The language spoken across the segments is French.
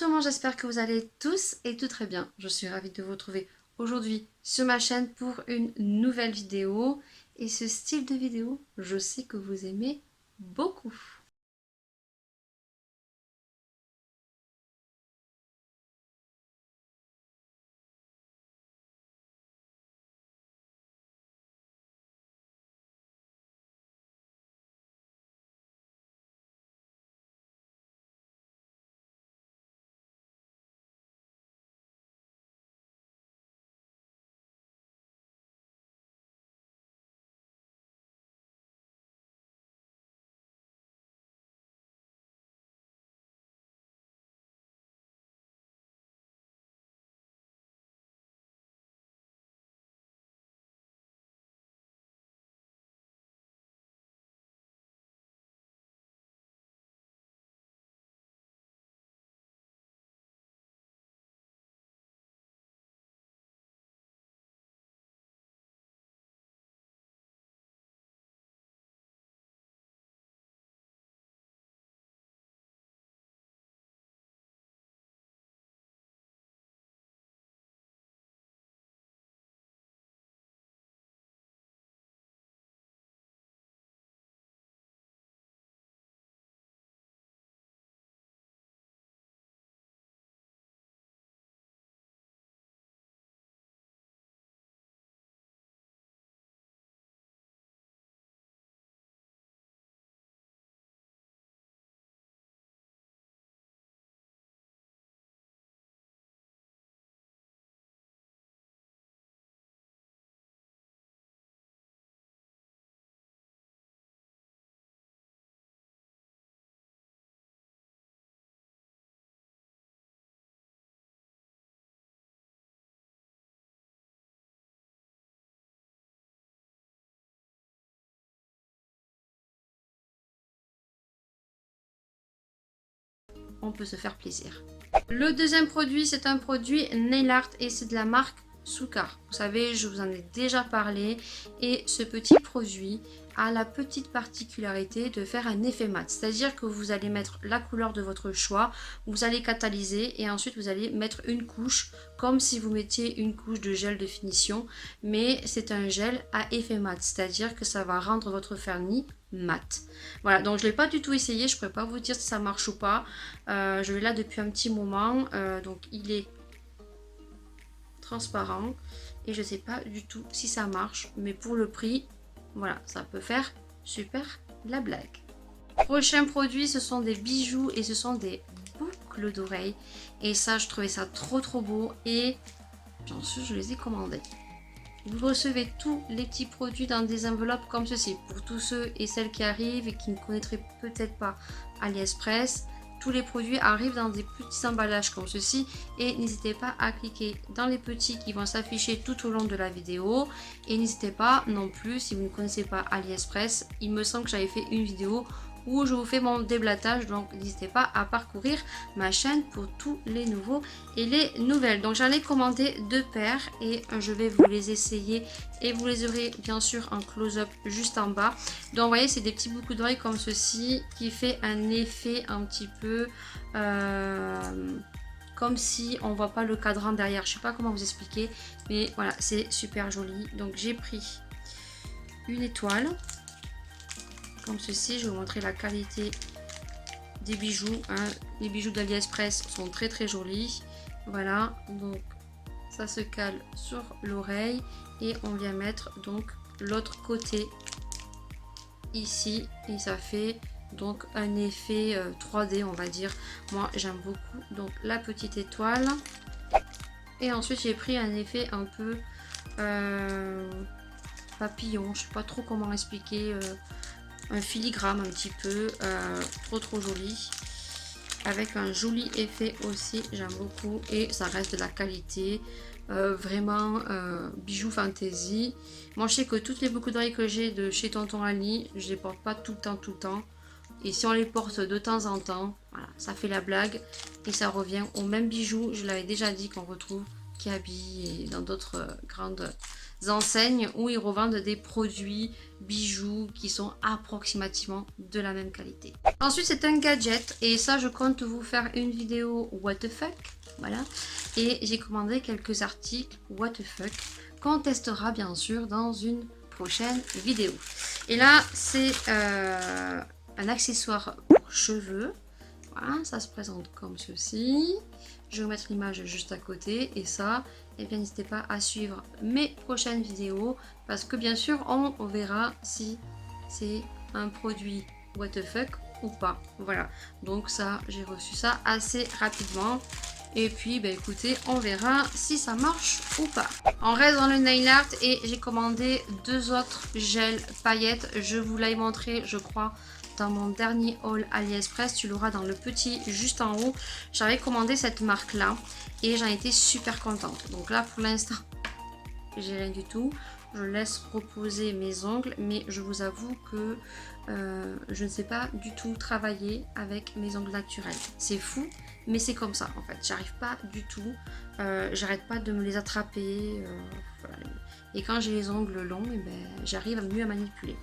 tout le monde, j'espère que vous allez tous et tout très bien. Je suis ravie de vous retrouver aujourd'hui sur ma chaîne pour une nouvelle vidéo. Et ce style de vidéo, je sais que vous aimez beaucoup. On peut se faire plaisir. Le deuxième produit, c'est un produit nail art et c'est de la marque Soukar. Vous savez, je vous en ai déjà parlé et ce petit produit a la petite particularité de faire un effet mat. C'est-à-dire que vous allez mettre la couleur de votre choix, vous allez catalyser et ensuite vous allez mettre une couche comme si vous mettiez une couche de gel de finition. Mais c'est un gel à effet mat, c'est-à-dire que ça va rendre votre vernis mat. Voilà, donc je ne l'ai pas du tout essayé, je ne pourrais pas vous dire si ça marche ou pas. Je l'ai là depuis un petit moment, donc il est transparent et je sais pas du tout si ça marche, mais pour le prix, voilà, ça peut faire super la blague. Prochain produit, ce sont des bijoux et ce sont des boucles d'oreilles et ça, je trouvais ça trop beau et bien sûr, je les ai commandés. Vous recevez tous les petits produits dans des enveloppes comme ceci. Pour tous ceux et celles qui arrivent et qui ne connaîtraient peut-être pas AliExpress, tous les produits arrivent dans des petits emballages comme ceci. Et n'hésitez pas à cliquer dans les petits qui vont s'afficher tout au long de la vidéo. Et n'hésitez pas non plus, si vous ne connaissez pas AliExpress, il me semble que j'avais fait une vidéo où je vous fais mon déblatage, donc n'hésitez pas à parcourir ma chaîne pour tous les nouveaux et les nouvelles. Donc j'en ai commandé 2 paires et je vais vous les essayer et vous les aurez bien sûr en close-up juste en bas. Donc vous voyez, c'est des petits boucles d'oreilles comme ceci qui fait un effet un petit peu comme si on voit pas le cadran derrière. Je sais pas comment vous expliquer, mais voilà, c'est super joli. Donc j'ai pris une étoile comme ceci. Je vais vous montrer la qualité des bijoux, hein. Les bijoux d'AliExpress sont très jolis. Voilà, donc ça se cale sur l'oreille et on vient mettre donc l'autre côté ici et ça fait donc un effet 3D, on va dire. Moi j'aime beaucoup donc la petite étoile et ensuite j'ai pris un effet un peu papillon, je sais pas trop comment expliquer, un filigrane un petit peu, trop joli, avec un joli effet aussi, j'aime beaucoup et ça reste de la qualité, vraiment bijoux fantasy. Moi je sais que toutes les boucles d'oreilles que j'ai de chez Tonton Ali, je les porte pas tout le temps et si on les porte de temps en temps, voilà, ça fait la blague et ça revient au même bijou, je l'avais déjà dit, qu'on retrouve Kiabi et dans d'autres grandes enseignes où ils revendent des produits, bijoux qui sont approximativement de la même qualité. Ensuite, c'est un gadget et ça, je compte vous faire une vidéo what the fuck. Voilà. Et j'ai commandé quelques articles what the fuck qu'on testera bien sûr dans une prochaine vidéo. Et là, c'est un accessoire pour cheveux. Voilà, ça se présente comme ceci. Je vais vous mettre l'image juste à côté. Et ça, eh bien, n'hésitez pas à suivre mes prochaines vidéos. Parce que bien sûr, on verra si c'est un produit what the fuck ou pas. Voilà. Donc ça, j'ai reçu ça assez rapidement. Et puis, bah, écoutez, on verra si ça marche ou pas. On reste dans le nail art et j'ai commandé 2 autres gels paillettes. Je vous l'ai montré, je crois, dans mon dernier haul AliExpress. Tu l'auras dans le petit juste en haut. J'avais commandé cette marque-là et j'en étais super contente. Donc là, pour l'instant, j'ai rien du tout. Je laisse reposer mes ongles, mais je vous avoue que je ne sais pas du tout travailler avec mes ongles naturels. C'est fou, mais c'est comme ça en fait. J'arrive pas du tout. J'arrête pas de me les attraper. Voilà. Et quand j'ai les ongles longs, eh ben, j'arrive mieux à manipuler.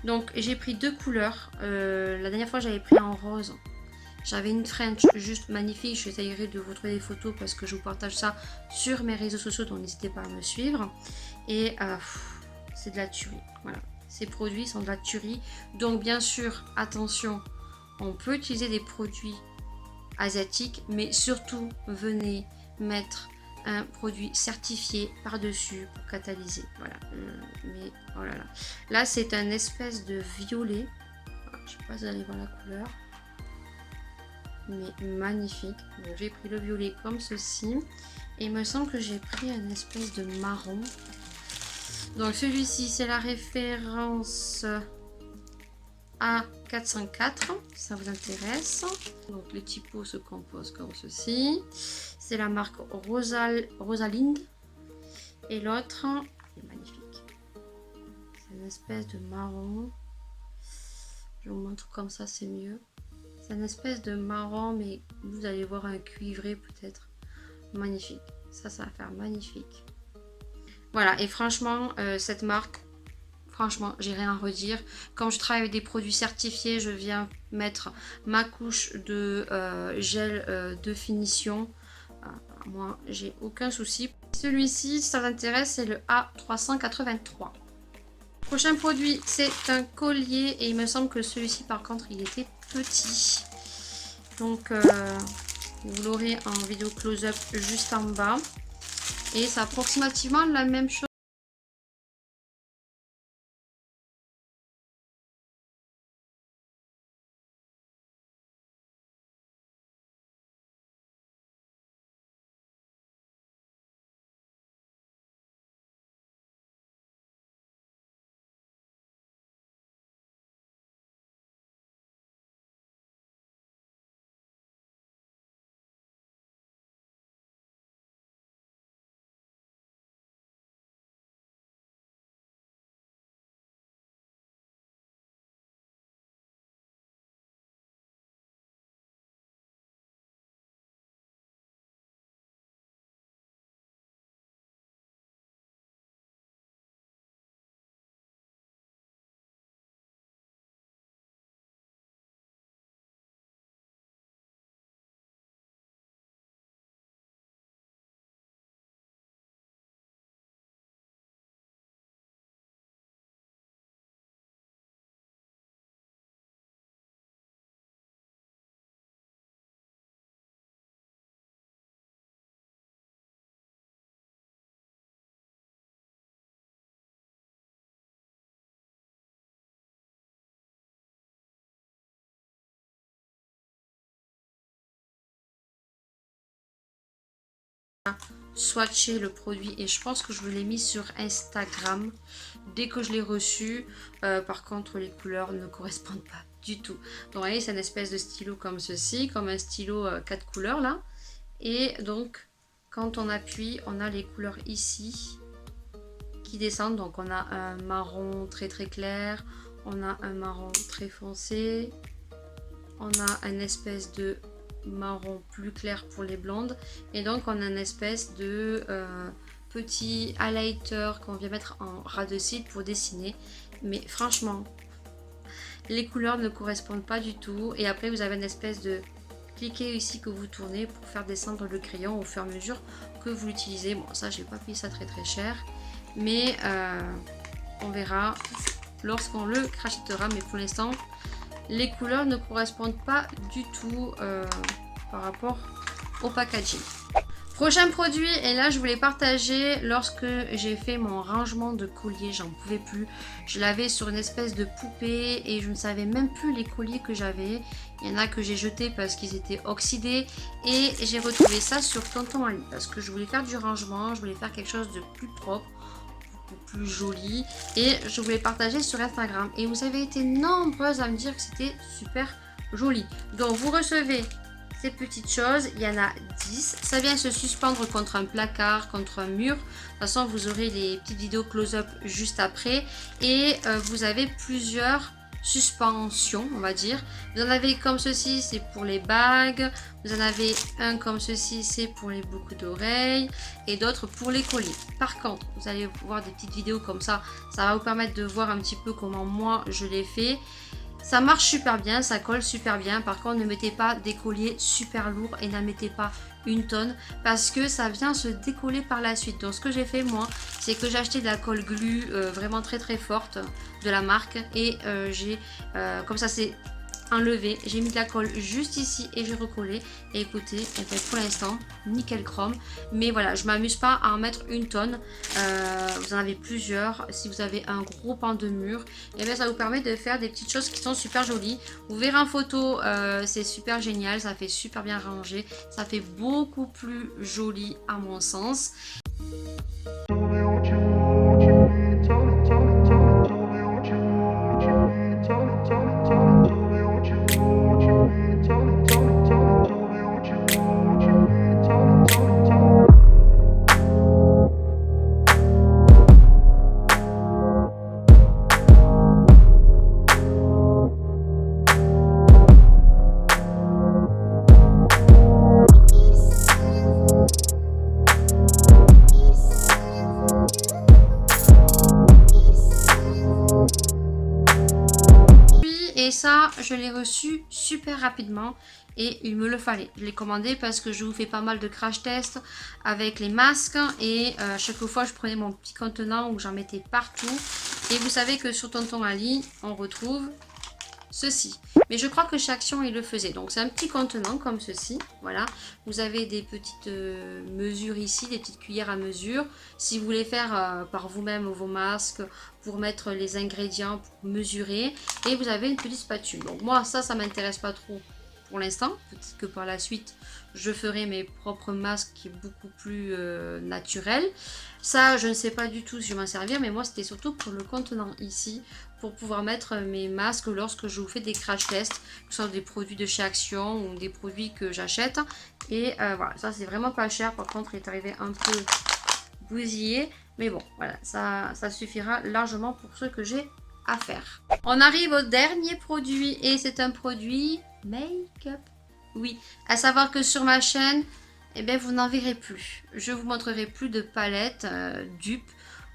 Donc j'ai pris 2 couleurs. La dernière fois j'avais pris en rose. J'avais une French juste magnifique. J'essayerai de vous trouver des photos parce que je vous partage ça sur mes réseaux sociaux. Donc n'hésitez pas à me suivre. Et c'est de la tuerie. Voilà. Ces produits sont de la tuerie. Donc bien sûr, attention, on peut utiliser des produits asiatiques. Mais surtout, venez mettre un produit certifié par-dessus pour catalyser. Voilà. Mais oh là là. Là, c'est un espèce de violet. Je ne sais pas si vous allez voir la couleur. Mais magnifique. Donc j'ai pris le violet comme ceci. Et il me semble que j'ai pris un espèce de marron. Donc celui-ci, c'est la référence A404, ça vous intéresse. Donc le typo se compose comme ceci. C'est la marque Rosalind. Et l'autre est magnifique. C'est une espèce de marron. Je vous montre comme ça, c'est mieux. C'est une espèce de marron, mais vous allez voir un cuivré peut-être. Magnifique. Ça va faire magnifique. Voilà, et franchement, cette marque, franchement, j'ai rien à redire. Quand je travaille avec des produits certifiés, je viens mettre ma couche de gel de finition. Moi, j'ai aucun souci. Celui-ci, si ça t'intéresse, c'est le A383. Prochain produit, c'est un collier. Et il me semble que celui-ci, par contre, il était petit. Donc, vous l'aurez en vidéo close-up juste en bas. Et c'est approximativement la même chose. Swatcher le produit et je pense que je vous l'ai mis sur Instagram dès que je l'ai reçu. Par contre, les couleurs ne correspondent pas du tout. Donc, vous voyez, c'est une espèce de stylo comme ceci, comme un stylo 4 couleurs là. Et donc, quand on appuie, on a les couleurs ici qui descendent. Donc, on a un marron très très clair, on a un marron très foncé, on a une espèce de marron plus clair pour les blondes et donc on a une espèce de petit highlighter qu'on vient mettre en ras de cils pour dessiner. Mais franchement, les couleurs ne correspondent pas du tout. Et après, vous avez une espèce de cliquet ici que vous tournez pour faire descendre le crayon au fur et à mesure que vous l'utilisez. Bon, ça, j'ai pas payé ça très cher. Mais on verra lorsqu'on le crachètera. Mais pour l'instant, les couleurs ne correspondent pas du tout par rapport au packaging. Prochain produit, et là je voulais partager lorsque j'ai fait mon rangement de colliers, j'en pouvais plus. Je l'avais sur une espèce de poupée et je ne savais même plus les colliers que j'avais. Il y en a que j'ai jetés parce qu'ils étaient oxydés et j'ai retrouvé ça sur Tonton Ali parce que je voulais faire du rangement, je voulais faire quelque chose de plus propre, plus joli et je voulais partager sur Instagram. Et vous avez été nombreuses à me dire que c'était super joli. Donc vous recevez ces petites choses, il y en a 10. Ça vient se suspendre contre un placard, contre un mur. De toute façon, vous aurez les petites vidéos close-up juste après. Et vous avez plusieurs suspensions, on va dire. Vous en avez comme ceci, c'est pour les bagues. Vous en avez un comme ceci, c'est pour les boucles d'oreilles. Et d'autres pour les colliers. Par contre, vous allez voir des petites vidéos comme ça. Ça va vous permettre de voir un petit peu comment moi je l'ai fait. Ça marche super bien, ça colle super bien. Par contre, ne mettez pas des colliers super lourds et n'en mettez pas une tonne parce que ça vient se décoller par la suite. Donc ce que j'ai fait moi, c'est que j'ai acheté de la colle glue vraiment très forte de la marque et j'ai comme ça c'est enlevé, j'ai mis de la colle juste ici et j'ai recollé et écoutez, et bien pour l'instant nickel chrome. Mais voilà, je m'amuse pas à en mettre une tonne, vous en avez plusieurs. Si vous avez un gros pan de mur, et bien ça vous permet de faire des petites choses qui sont super jolies. Vous verrez en photo, c'est super génial, ça fait super bien rangé, ça fait beaucoup plus joli à mon sens. Et ça, je l'ai reçu super rapidement et il me le fallait. Je l'ai commandé parce que je vous fais pas mal de crash tests avec les masques et chaque fois je prenais mon petit contenant où j'en mettais partout. Et vous savez que sur Tonton Ali, on retrouve ceci. Mais je crois que chez Action, il le faisait. Donc c'est un petit contenant comme ceci. Voilà. Vous avez des petites mesures ici, des petites cuillères à mesure. Si vous voulez faire par vous-même vos masques, pour mettre les ingrédients, pour mesurer. Et vous avez une petite spatule. Donc moi, ça m'intéresse pas trop pour l'instant. Peut-être que par la suite, je ferai mes propres masques qui est beaucoup plus naturel. Ça, je ne sais pas du tout si je vais m'en servir. Mais moi, c'était surtout pour le contenant ici. Pour pouvoir mettre mes masques lorsque je vous fais des crash tests, que ce soit des produits de chez Action ou des produits que j'achète. Et voilà, ça c'est vraiment pas cher. Par contre, il est arrivé un peu bousillé. Mais bon, voilà, ça suffira largement pour ce que j'ai à faire. On arrive au dernier produit et c'est un produit make-up. Oui, à savoir que sur ma chaîne, eh bien, vous n'en verrez plus. Je vous montrerai plus de palettes dupes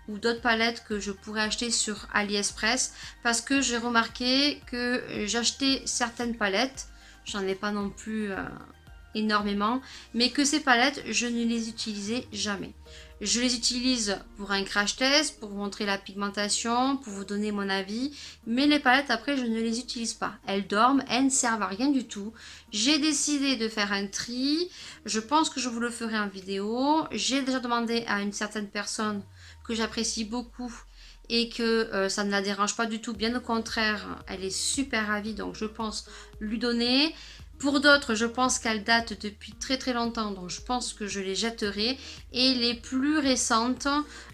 ou d'autres palettes que je pourrais acheter sur AliExpress parce que j'ai remarqué que j'achetais certaines palettes, j'en ai pas non plus énormément, mais que ces palettes je ne les utilisais jamais. Je les utilise pour un crash test, pour vous montrer la pigmentation, pour vous donner mon avis, mais les palettes après je ne les utilise pas. Elles dorment, elles ne servent à rien du tout. J'ai décidé de faire un tri, je pense que je vous le ferai en vidéo. J'ai déjà demandé à une certaine personne que j'apprécie beaucoup et que ça ne la dérange pas du tout, bien au contraire, elle est super ravie, donc je pense lui donner. Pour d'autres, je pense qu'elles datent depuis très longtemps, donc je pense que je les jetterai. Et les plus récentes,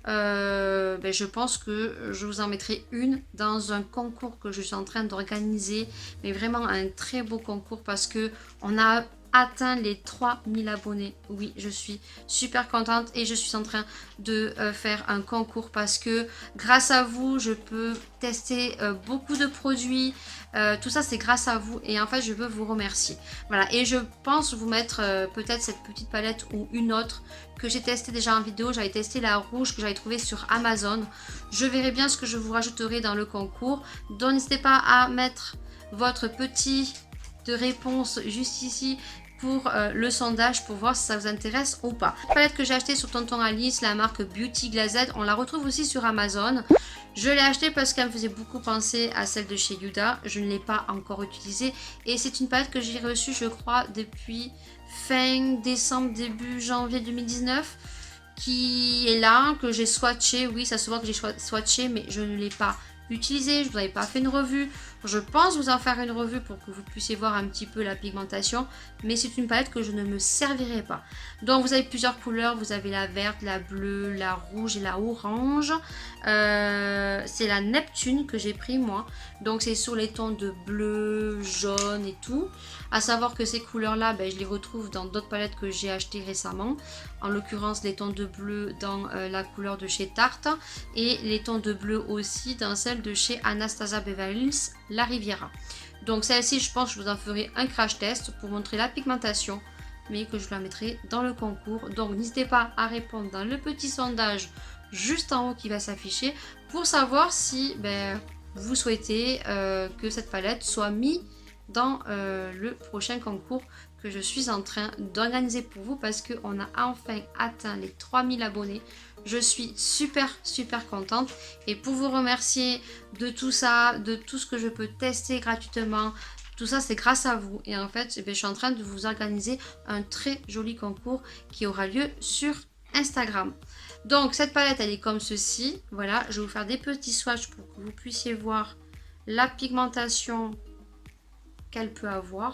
je pense que je vous en mettrai une dans un concours que je suis en train d'organiser. Mais vraiment un très beau concours parce que on a atteint les 3000 abonnés. Oui, je suis super contente et je suis en train de faire un concours parce que grâce à vous, je peux tester beaucoup de produits. Tout ça, c'est grâce à vous et en fait, je veux vous remercier. Voilà, et je pense vous mettre peut-être cette petite palette ou une autre que j'ai testé déjà en vidéo. J'avais testé la rouge que j'avais trouvée sur Amazon. Je verrai bien ce que je vous rajouterai dans le concours. Donc, n'hésitez pas à mettre votre petit de réponse juste ici pour le sondage pour voir si ça vous intéresse ou pas. La palette que j'ai achetée sur Tonton Alice, la marque Beauty Glazed, on la retrouve aussi sur Amazon. Je l'ai achetée parce qu'elle me faisait beaucoup penser à celle de chez Yuda. Je ne l'ai pas encore utilisée et c'est une palette que j'ai reçue, je crois, depuis fin décembre, début janvier 2019, qui est là, que j'ai swatché. Oui, ça se voit que j'ai swatché, mais je ne l'ai pas utilisée. Je vous avais pas fait une revue. Je pense vous en faire une revue pour que vous puissiez voir un petit peu la pigmentation, mais c'est une palette que je ne me servirai pas. Donc vous avez plusieurs couleurs, vous avez la verte, la bleue, la rouge et la orange. C'est la Neptune que j'ai pris moi, donc c'est sur les tons de bleu, jaune et tout. À savoir que ces couleurs là, je les retrouve dans d'autres palettes que j'ai achetées récemment, en l'occurrence les tons de bleu dans la couleur de chez Tarte et les tons de bleu aussi dans celle de chez Anastasia Beverly Hills, la Riviera. Donc celle-ci, je pense que je vous en ferai un crash test pour montrer la pigmentation, mais que je la mettrai dans le concours. Donc n'hésitez pas à répondre dans le petit sondage juste en haut qui va s'afficher pour savoir si vous souhaitez que cette palette soit mise dans le prochain concours que je suis en train d'organiser pour vous parce qu'on a enfin atteint les 3000 abonnés. Je suis super contente et pour vous remercier de tout ça, de tout ce que je peux tester gratuitement, tout ça c'est grâce à vous et en fait je suis en train de vous organiser un très joli concours qui aura lieu sur Instagram. Donc cette palette elle est comme ceci, voilà, je vais vous faire des petits swatchs pour que vous puissiez voir la pigmentation qu'elle peut avoir.